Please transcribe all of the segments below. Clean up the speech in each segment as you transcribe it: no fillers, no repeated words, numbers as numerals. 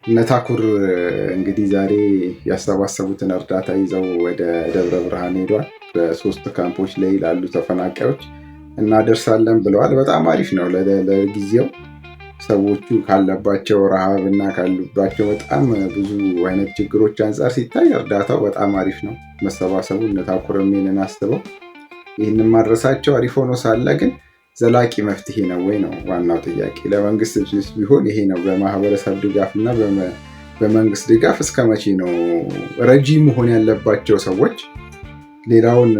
ነታኩር እንግዲህ ዛሬ ያሰባሰቡትን እርዳታ ይዘው ወደ ደብረ ብርሃን ሄዷል። በ3 ካምፖች ላይ ላሉ ተፈናቃዮች እናደርሳለን ብለዋል። በጣም አሪፍ ነው። ለጊዜው ሰዎቹ ካለባቸው ረሃብ እና ካሉባቸው በጣም ብዙ አይነት ችግሮች አንጻር ሲታይ እርዳታው በጣም አሪፍ ነው። መሰባሰቡ ነታኩር የሚልን አስበው ይህንን ማድረሳቸው አሪፍ ሆኖ ሳለ ግን ዘላቂ መፍትሄ ነው ወይ ነው ዋናው ጥያቄ። ለመንግስት ቢሆን ይሄ ነው። በማህበረሰብ ድጋፍ እና በመንግስት ድጋፍ እስከ መቼ ነው ረጂ መሆን ያለባቸው ሰዎች ሌላውን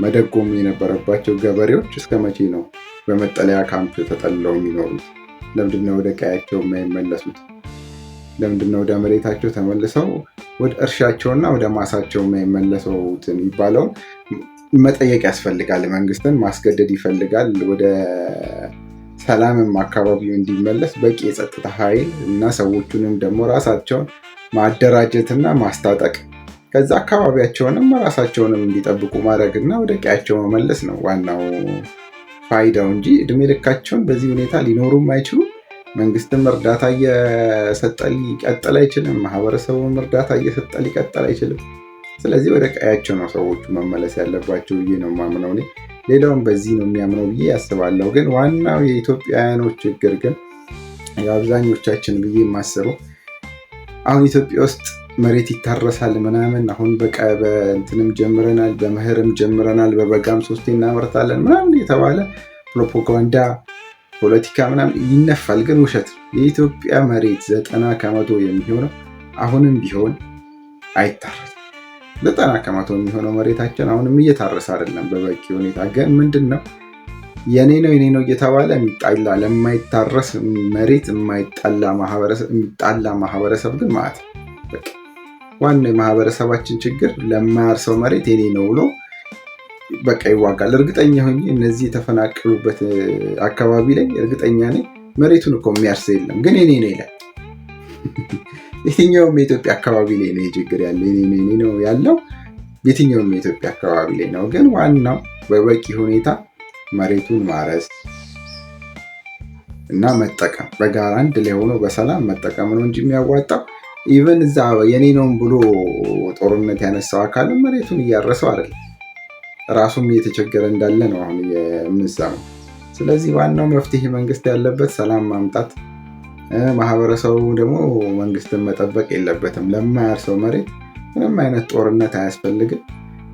መደጎም የነበረባቸው ገበሬዎች እስከ መቼ ነው በመጠለያ ካምፕ ተጠልለው የሚኖሩት? ለምንድነው ወደ ቀያቸው የማይመለሱት? ለምንድነው ወደ መሬታቸው ተመልሰው ወደ እርሻቸውና ወደ ማሳቸው የማይመለሱት የሚባለውን መጠየቅ ያስፈልጋል። መንግስትን ማስገደድ ይፈልጋል። ወደ ሰላምም አካባቢው እንዲመለስ በቂ የጸጥታ ኃይል እና ሰዎቹንም ደግሞ ራሳቸውን ማደራጀትና ማስታጠቅ ከዛ አካባቢያቸውንም ራሳቸውንም እንዲጠብቁ ማድረግና ወደ ቀያቸው መመለስ ነው ዋናው ፋይዳው እንጂ እድሜ ልካቸውን በዚህ ሁኔታ ሊኖሩም አይችሉም። መንግስትም እርዳታ እየሰጠ ሊቀጥል አይችልም። ማህበረሰቡም እርዳታ እየሰጠ ሊቀጥል አይችልም። ስለዚህ ወደ ቀያቸው ነው ሰዎቹ መመለስ ያለባቸው ብዬ ነው የማምነው። ሌላውም በዚህ ነው የሚያምነው ብዬ ያስባለሁ። ግን ዋናው የኢትዮጵያውያኖች ችግር ግን የአብዛኞቻችን ብዬ የማስበው አሁን ኢትዮጵያ ውስጥ መሬት ይታረሳል ምናምን፣ አሁን በእንትንም ጀምረናል፣ በመኸርም ጀምረናል፣ በበጋም 3 እናመርታለን ምናምን የተባለ ፕሮፓጋንዳ ፖለቲካ ምናምን ይነፋል። ግን ውሸት ነው። የኢትዮጵያ መሬት 90% የሚሆነው አሁንም ቢሆን አይታረስም። 90% የሚሆነው መሬታችን አሁንም እየታረሰ አይደለም በበቂ ሁኔታ። ግን ምንድነው የኔ ነው እየተባለ የሚጣላ ለማይታረስ መሬት የሚጣላ ማህበረሰብ ግን ማለት ነው። ዋናው የማህበረሰባችን ችግር ለማያርሰው መሬት የኔ ነው ብሎ በቃ ይዋጋል። እርግጠኛ ሆኜ እነዚህ የተፈናቀሉበት አካባቢ ላይ እርግጠኛ ነኝ መሬቱን እኮ የሚያርሰው የለም፣ ግን የኔ ነው ይላል። የትኛውም የኢትዮጵያ አካባቢ ላይ ነው ችግር ያለው። የኔ ነው ያለው የትኛውም የኢትዮጵያ አካባቢ ላይ ነው። ግን ዋናው በበቂ ሁኔታ መሬቱን ማረስ እና መጠቀም፣ በጋራ አንድ ላይ ሆኖ በሰላም መጠቀም ነው እንጂ የሚያዋጣው ኢቨን እዛ የኔ ነው ብሎ ጦርነት ያነሳው አካል መሬቱን እያረሰው አይደለም፣ ራሱም እየተቸገረ እንዳለ ነው አሁን የምንሰማው። ስለዚህ ዋናው መፍትሄ መንግስት ያለበት ሰላም ማምጣት፣ ማህበረሰቡ ደግሞ መንግስትን መጠበቅ የለበትም። ለማያርሰው መሬት ምንም አይነት ጦርነት አያስፈልግም።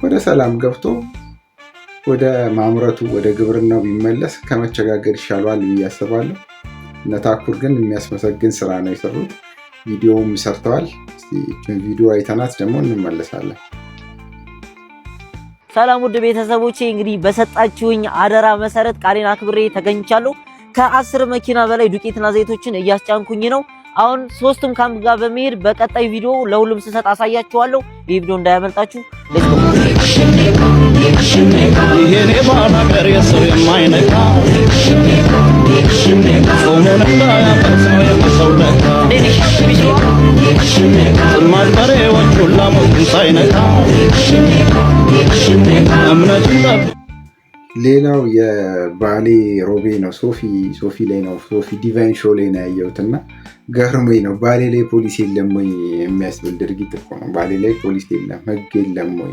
ወደ ሰላም ገብቶ ወደ ማምረቱ ወደ ግብርናው ቢመለስ ከመቸጋገር ይሻለዋል ብዬ አስባለሁ። ነታኩር ግን የሚያስመሰግን ስራ ነው የሰሩት። ቪዲዮውም ሰርተዋል። ቪዲዮ አይተናት ደግሞ እንመለሳለን። ሰላም ውድ ቤተሰቦቼ፣ እንግዲህ በሰጣችሁኝ አደራ መሰረት ቃሌን አክብሬ ተገኝቻለሁ። ከ10 መኪና በላይ ዱቄትና ዘይቶችን እያስጫንኩኝ ነው። አሁን 3ቱም ካምፕ ጋር በመሄድ በቀጣይ ቪዲዮ ለሁሉም ስሰጥ አሳያችኋለሁ። ይህ ቪዲዮ እንዳያመልጣችሁ። ይሄኔ ባላገር የሰው የማይነካ ጾሙን እንዳያፈርሰው የሰው ለካ ጥማድ በሬዎች ሁላ ሞቱን ሳይነካ እምነቱን ጠብቆ ሌላው የባሌ ሮቤ ነው። ሶፊ ላይ ነው። ሶፊ ዲቫይን ሾው ላይ ነው ያየሁትና ገርሞኝ ነው። ባሌ ላይ ፖሊስ የለም ወይ የሚያስብል ድርጊት እኮ ነው። ባሌ ላይ ፖሊስ የለም ህግ የለም ወይ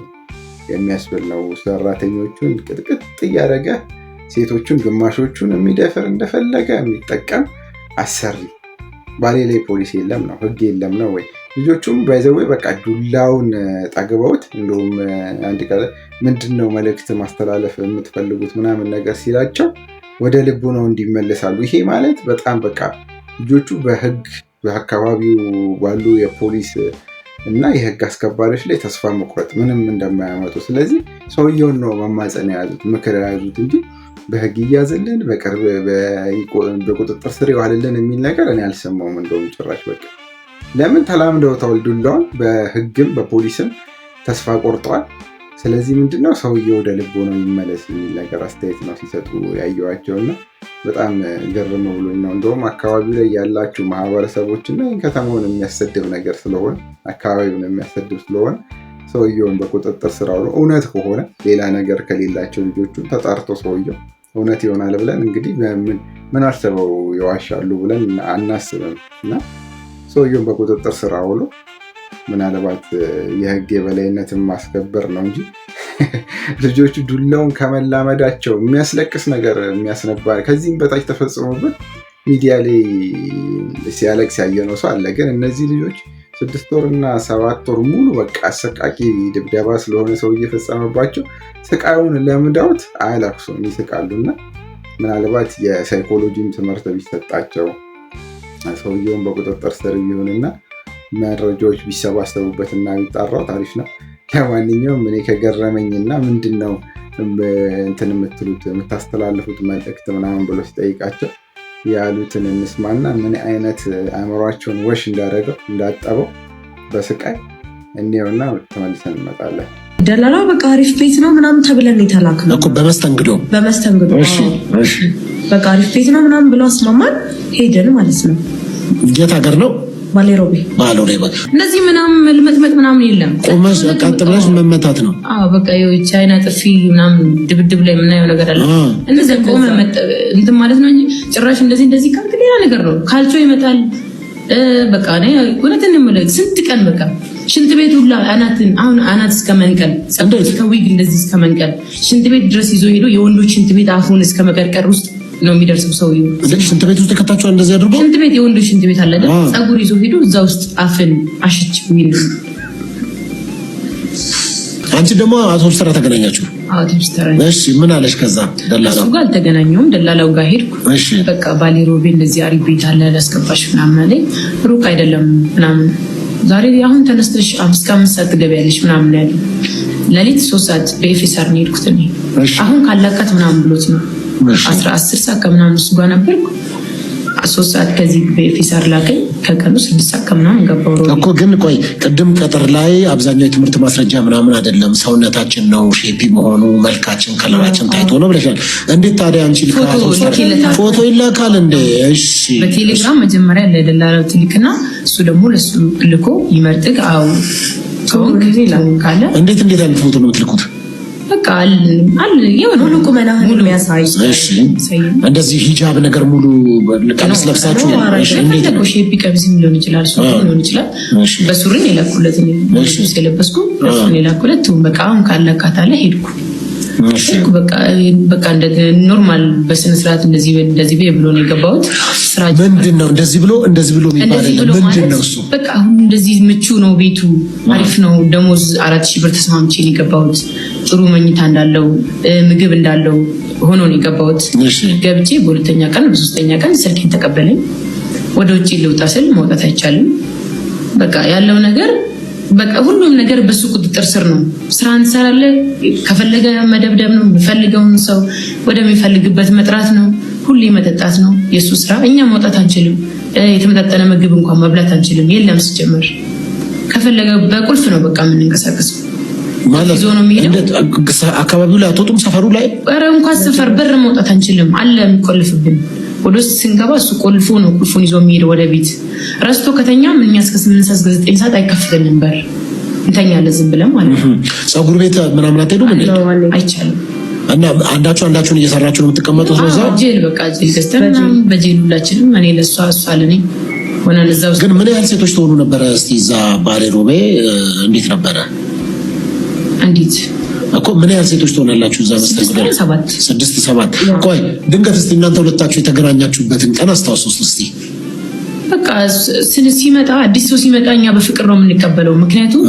የሚያስብል ነው። ሰራተኞቹን ቅጥቅጥ እያደረገ ሴቶቹን ግማሾቹን የሚደፍር እንደፈለገ የሚጠቀም አሰሪ። ባሌ ላይ ፖሊስ የለም ነው፣ ህግ የለም ነው ወይ? ልጆቹም ባይዘወይ በቃ ዱላውን ጠግበውት እንደውም አንድ ቀን ምንድነው መልእክት ማስተላለፍ የምትፈልጉት ምናምን ነገር ሲላቸው ወደ ልቡ ነው እንዲመለሳሉ። ይሄ ማለት በጣም በቃ ልጆቹ በህግ በአካባቢው ባሉ የፖሊስ እና የህግ አስከባሪዎች ላይ ተስፋ መቁረጥ ምንም እንደማያመጡ፣ ስለዚህ ሰውየውን ነው መማፀን የያዙት ምክር የያዙት እንጂ በህግ እያዝልን በቅርብ በቁጥጥር ስር ይዋልልን የሚል ነገር እኔ አልሰማውም። እንደውም ጭራሽ በቃ ለምን ተላምደውታል ዱላውን። በህግም በፖሊስም ተስፋ ቆርጠዋል። ስለዚህ ምንድነው ሰውየው ወደ ልቦ ነው የሚመለስ የሚል ነገር አስተያየት ነው ሲሰጡ ያየዋቸውና በጣም ገርም ብሎኝ ነው። እንደውም አካባቢው ላይ ያላችሁ ማህበረሰቦችና ከተማውን የሚያሰድብ ነገር ስለሆነ አካባቢውን የሚያሰድብ ስለሆነ ሰውየውን በቁጥጥር ስር አውሎ እውነት ከሆነ ሌላ ነገር ከሌላቸው ልጆቹን ተጣርቶ ሰውየው እውነት ይሆናል ብለን እንግዲህ ምን አስበው ይዋሻሉ ብለን አናስብም እና ሰውየውን በቁጥጥር ስር አውሎ ምናልባት የህግ የበላይነትን ማስከበር ነው እንጂ ልጆቹ ዱላውን ከመላመዳቸው የሚያስለቅስ ነገር የሚያስነባ ከዚህም በታች ተፈጽሞበት ሚዲያ ላይ ሲያለቅስ ያየነው ሰው አለ። ግን እነዚህ ልጆች 6 ወርና 7 ወር ሙሉ በቃ አሰቃቂ ድብደባ ስለሆነ ሰው እየፈጸመባቸው ስቃዩን ለምደውት አያለቅሱም፣ ይስቃሉና ምናልባት የሳይኮሎጂም ትምህርት ቢሰጣቸው ሰውየውን በቁጥጥር ስር ቢሆንና መረጃዎች ቢሰባሰቡበትና ቢጣራው ታሪፍ ነው። ለማንኛውም እኔ ከገረመኝና ምንድነው እንትን የምትሉት የምታስተላልፉት መልእክት ምናምን ብሎ ሲጠይቃቸው ያሉትን እንስማና ምን አይነት አእምሯቸውን ወሽ እንዳደረገው እንዳጠበው በስቃይ እኔውና ተመልሰን እንመጣለን። ደላላው በቃ አሪፍ ቤት ነው ምናምን ተብለን የተላክነው እኮ በመስተንግዶ እሺ በቃ አሪፍ ቤት ነው ምናምን ብሎ አስማማን ሄደን ማለት ነው። የት ሀገር ነው? ባሌሮቤ እንደዚህ ምናምን መልመጥመጥ ምናምን የለም። ቆመሽ በቃ ጥብለሽ መመታት ነው። አዎ በቃ የቻይና ጥፊ ምናምን ድብድብ ላይ ምናየው ነገር አለ። እንደዚህ ቆመ እንትን ማለት ነው እንጂ ጭራሽ እንደዚህ ካልክ ሌላ ነገር ነው። ካልቾ ይመጣል። በቃ ነው እውነትን ነው። ስንት ቀን በቃ ሽንት ቤት ሁላ አናት እስከ መንቀል ከዊግ እንደዚህ እስከ መንቀል ሽንት ቤት ድረስ ይዞ ሄዶ የወንዶች ሽንት ቤት አፉን እስከ መቀርቀር ውስጥ ነው የሚደርሰው ሰውዬው። ሽንት ቤት ውስጥ ከታቸው እንደዚህ አድርጎ ሽንት ቤት የወንዶች ሽንት ቤት አለ አይደል? ጸጉር ይዞ ሄዶ እዛ ውስጥ አፍን አሽች ሚል። አንቺ ደግሞ አውቶቡስ ተራ ተገናኛችሁ? አውቶቡስ ተራ። እሺ ምን አለሽ? ከዛ ደላላው ጋር አልተገናኘሁም። ደላላው ጋር ሄድኩ። እሺ በቃ ባሌሮቤ እንደዚህ አሪፍ ቤት አለ ላስገባሽ ምናምን አለኝ። ሩቅ አይደለም ምናምን ዛሬ አሁን ተነስተሽ 5 ሰዓት ትገቢያለሽ ምናምን ያለ ለሊት 3 ሰዓት በኤፌሳር ነው የሄድኩት እኔ። አሁን ካላካት ምናምን ብሎት ነው 10 ሰዓት ከምናምን እሱ ጋር ነበርኩ። 3 ሰዓት ከዚህ በኤፌሳር ላከኝ። ከቀኑ 6 ሰዓት ከምናምን ገባው እኮ። ግን ቆይ ቅድም ቀጥር ላይ አብዛኛው የትምህርት ማስረጃ ምናምን አይደለም ሰውነታችን ነው ሼፒ መሆኑ መልካችን ከለራችን ታይቶ ነው ብለሻል። እንዴት ታዲያ አንቺ ፎቶ ይላካል እንዴ? እሺ በቴሌግራም መጀመሪያ ለደላላው ትልክና እሱ ደግሞ ለሱ ልኮ ይመርጥግ። አው ከሆነ ጊዜ ላካለ እንዴት አይነት ፎቶ ነው የምትልኩት? በቃ አለ ሙሉ ቁመና ሙሉ ያሳይ። እሺ እንደዚህ ሂጃብ ነገር ሙሉ ቀሚስ ለብሳችሁ እንዴት ነው? ሼፒ ቀሚስ ሊሆን ይችላል፣ ሱሪ ሊሆን ይችላል። በሱሪ የላኩለት ነው የለበስኩ፣ በሱሪ የላኩለት። በቃ አሁን ካለካታለ ሄድኩ። በቃ እንደ ኖርማል በስነ ስርዓት እንደዚህ ብሎ ነው የገባሁት። ስራ ምንድን ነው እንደዚህ ብሎ የሚባል ምንድን ነው እሱ? በቃ አሁን እንደዚህ ምቹ ነው ቤቱ፣ አሪፍ ነው። ደሞዝ 4000 ብር ተስማምቼ ነው የገባሁት። ጥሩ መኝታ እንዳለው ምግብ እንዳለው ሆኖ ነው የገባሁት። ገብቼ በሁለተኛ ቀን በሶስተኛ ቀን ስልኬን ተቀበለኝ። ወደ ውጭ ልውጣ ስል መውጣት አይቻልም። በቃ ያለው ነገር በቃ ሁሉም ነገር በሱ ቁጥጥር ስር ነው። ስራ እንሰራለን። ከፈለገ መደብደብ ነው፣ የሚፈልገውን ሰው ወደሚፈልግበት መጥራት ነው፣ ሁሌ መጠጣት ነው የሱ ስራ። እኛ መውጣት አንችልም። የተመጣጠነ ምግብ እንኳን መብላት አንችልም። የለም ሲጀመር ከፈለገ በቁልፍ ነው በቃ የምንንቀሳቀሰው። ማለት ዞ ነው የሚሄደው። አካባቢው ላይ አትወጡም? ሰፈሩ ላይ ኧረ እንኳን ሰፈር በር መውጣት አንችልም። አለ የሚቆልፍብን። ወደ ውስጥ ስንገባ እሱ ቆልፎ ነው ቁልፉን ይዞ የሚሄድ ወደ ቤት። ረስቶ ከተኛ ምን እስከ 8 ሰዓት እስከ 9 ሰዓት አይከፍተንም በር። እንተኛለን ዝም ብለን ማለት ነው። ፀጉር ቤት ምናምን አትሄዱም እንዴ? አይቻልም። እና አንዳችሁን እየሰራችሁ ነው የምትቀመጡት? ነው እዛው ጄል በቃ ጄል ገዝተን በጄል ሁላችንም እኔ ለሷ እሷ ለኔ ሆነን እዛው። ግን ምን ያህል ሴቶች ትሆኑ ነበረ? እስቲ እዛ ባሌሮቤ እንዴት ነበረ? እንዴት እኮ ምን ያህል ሴቶች ትሆናላችሁ እዛ መስተንግዶ? 6-7። ቆይ ድንገት እስቲ እናንተ ሁለታችሁ የተገናኛችሁበትን ቀን አስታውሱ እስቲ። በቃ ሲመጣ አዲስ ሰው ሲመጣ እኛ በፍቅር ነው የምንቀበለው። ምክንያቱም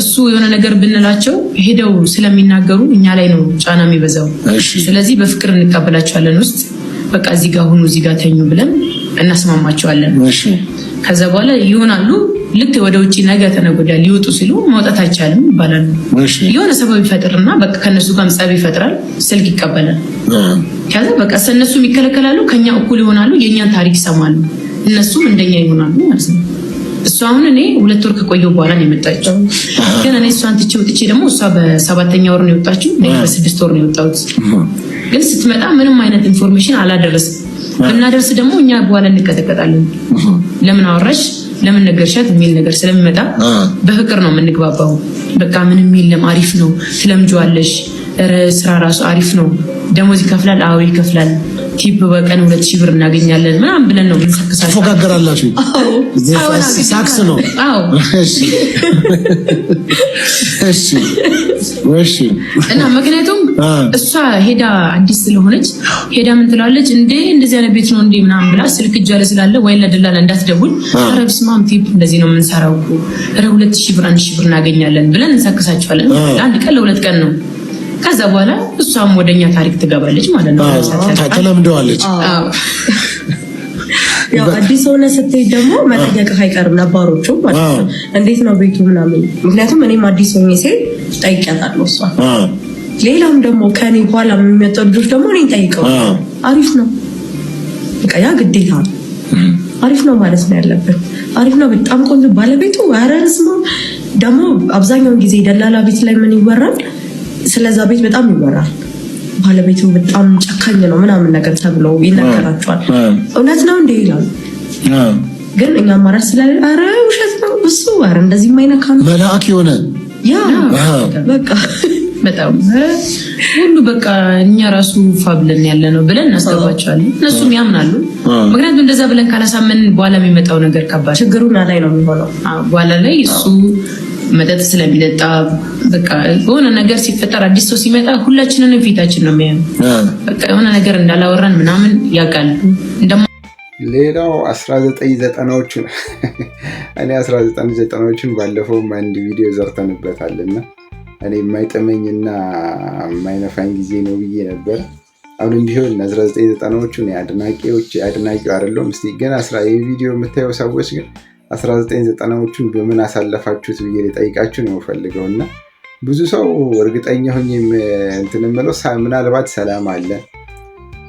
እሱ የሆነ ነገር ብንላቸው ሄደው ስለሚናገሩ እኛ ላይ ነው ጫና የሚበዛው። ስለዚህ በፍቅር እንቀበላቸዋለን። ውስጥ በቃ እዚህ ጋር ሁኑ፣ እዚህ ጋር ተኙ ብለን እናስማማቸዋለን። ከዛ በኋላ ይሆናሉ። ልክ ወደ ውጪ ነገ ተነገ ወዲያ ሊወጡ ሲሉ ማውጣት አይቻልም ይባላል። የሆነ ሰበብ ይፈጥርና በቃ ከነሱ ጋር ጸብ ይፈጥራል። ስልክ ይቀበላል። ከዛ በቃ እነሱም ይከለከላሉ፣ ከኛ እኩል ይሆናሉ። የኛን ታሪክ ይሰማሉ፣ እነሱም እንደኛ ይሆናሉ ማለት ነው። እሷ አሁን እኔ 2 ወር ከቆየሁ በኋላ ነው የመጣችው። ግን እኔ እሷን ትቼ ወጥቼ ደግሞ እሷ በ7ኛ ወር ነው የወጣችው፣ እኔ በ6 ወር ነው የወጣሁት። ግን ስትመጣ ምንም አይነት ኢንፎርሜሽን አላደረስም። ብናደርስ ደግሞ እኛ በኋላ እንቀጠቀጣለን። ለምን አወራሽ ለምን ነገርሻት የሚል ነገር ስለሚመጣ በፍቅር ነው የምንግባባው። በቃ ምንም የለም አሪፍ ነው ትለምጂዋለሽ። ስራ ራሱ አሪፍ ነው። ደሞዝ ይከፍላል? አዎ ይከፍላል። ቲፕ በቀን 2000 ብር እናገኛለን ምናምን ብለን ነው የምንሰክሳቸው። ተፎካከራላችሁ? ሳክስ ነው። አዎ እሺ። እና ምክንያቱም እሷ ሄዳ አዲስ ስለሆነች ሄዳ ምን ትላለች እንዴ እንደዚህ አይነት ቤት ነው እንዴ ምናምን ብላ ስልክ እጇ ላይ ስላለ ወይ ለደላላ እንዳትደውል ኧረ በስመ አብ ቲፕ እንደዚህ ነው የምንሰራው እኮ ኧረ 2000 ብር 1000 ብር እናገኛለን ብለን እንሰክሳቸዋለን። ለአንድ ቀን ለሁለት ቀን ነው። ከዛ በኋላ እሷም ወደኛ ታሪክ ትገባለች ማለት ነው። ተለምደዋለች። ያው አዲስ ሆነ ስትሄድ ደግሞ መጠየቅህ አይቀርም ነባሮቹ ማለት ነው። እንዴት ነው ቤቱ ምናምን። ምክንያቱም እኔም አዲስ ሆኜ ሲሄድ ጠይቂያታለሁ እሷ። ሌላም ደግሞ ከኔ በኋላ የሚመጡ ልጆች ደግሞ እኔን ጠይቀው አሪፍ ነው በቃ ያ ግዴታ ነው። አሪፍ ነው ማለት ነው ያለብን። አሪፍ ነው በጣም ቆንጆ ባለቤቱ አረስማ ደግሞ አብዛኛውን ጊዜ ደላላ ቤት ላይ ምን ይወራል? ስለዛ ቤት በጣም ይወራል። ባለቤቱ በጣም ጨካኝ ነው ምናምን ነገር ተብሎ ይነገራቸዋል። እውነት ነው እንዴ ይላሉ። ግን እኛ ማራስ ስላለ አረ ውሸት ነው እሱ አረ እንደዚህ የማይነካ ነው መልአክ የሆነ ያ በቃ በጣም ሁሉ በቃ እኛ ራሱ ፋብለን ያለ ነው ብለን እናስገባቸዋለን። እነሱም ያምናሉ። ምክንያቱም እንደዛ ብለን ካላሳመን በኋላ የሚመጣው ነገር ከባድ ችግሩና ላይ ነው የሚሆነው። በኋላ ላይ እሱ መጠጥ ስለሚጠጣ በቃ በሆነ ነገር ሲፈጠር አዲስ ሰው ሲመጣ ሁላችንንም ፊታችን ነው የሚያዩ። በቃ የሆነ ነገር እንዳላወራን ምናምን ያውቃል። ሌላው 1990ዎቹን እኔ 1990ዎቹን ባለፈው አንድ ቪዲዮ ዘርተንበታልና እኔ የማይጠመኝና የማይነፋኝ ጊዜ ነው ብዬ ነበር። አሁንም ቢሆን 1990ዎቹን አድናቂው አይደለሁም። እስቲ ግን ይህ ቪዲዮ የምታየው ሰዎች ግን 1990ዎቹን በምን አሳለፋችሁት ብዬ ልጠይቃችሁ ነው ፈልገው እና ብዙ ሰው እርግጠኛ ሆኜ እንትን የምለው ምናልባት ሰላም አለ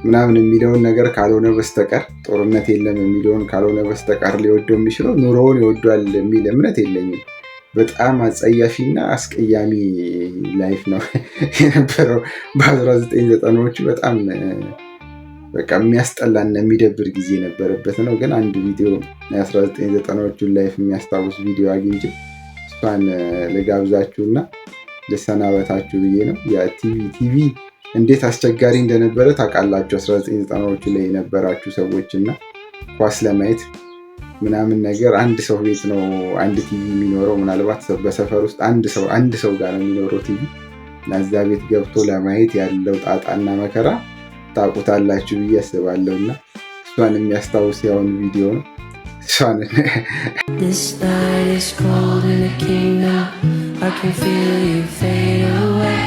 ምናምን የሚለውን ነገር ካልሆነ በስተቀር ጦርነት የለም የሚለውን ካልሆነ በስተቀር ሊወደው የሚችለው ኑሮውን ይወዷል የሚል እምነት የለኝም። በጣም አጸያፊና አስቀያሚ ላይፍ ነው የነበረው በ1990ዎቹ። በጣም በቃ የሚያስጠላና የሚደብር ጊዜ የነበረበት ነው። ግን አንድ ቪዲዮ የ1990ዎቹን ላይፍ የሚያስታውስ ቪዲዮ አግኝቼ እሷን ልጋብዛችሁና ልሰናበታችሁ ብዬ ነው። ቲቪ እንዴት አስቸጋሪ እንደነበረ ታውቃላችሁ። 1990ዎቹ ላይ የነበራችሁ ሰዎች እና ኳስ ለማየት ምናምን ነገር አንድ ሰው ቤት ነው አንድ ቲቪ የሚኖረው። ምናልባት በሰፈር ውስጥ አንድ ሰው ጋር ነው የሚኖረው ቲቪ እና እዛ ቤት ገብቶ ለማየት ያለው ጣጣና መከራ ታውቁታላችሁ ብዬ አስባለሁ እና እሷን የሚያስታውስ ያውን ቪዲዮ ነው። እሷን This night is cold in the kingdom. I can feel you fade away.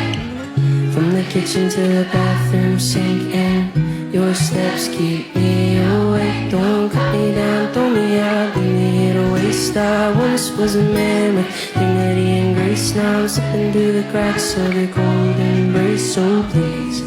From the kitchen to the bathroom sink and your steps keep me awake. Don't cut me down, throw me out, leave me here to waste. I once was a man with dignity and grace. Now I'm slipping through the cracks of your cold embrace. So please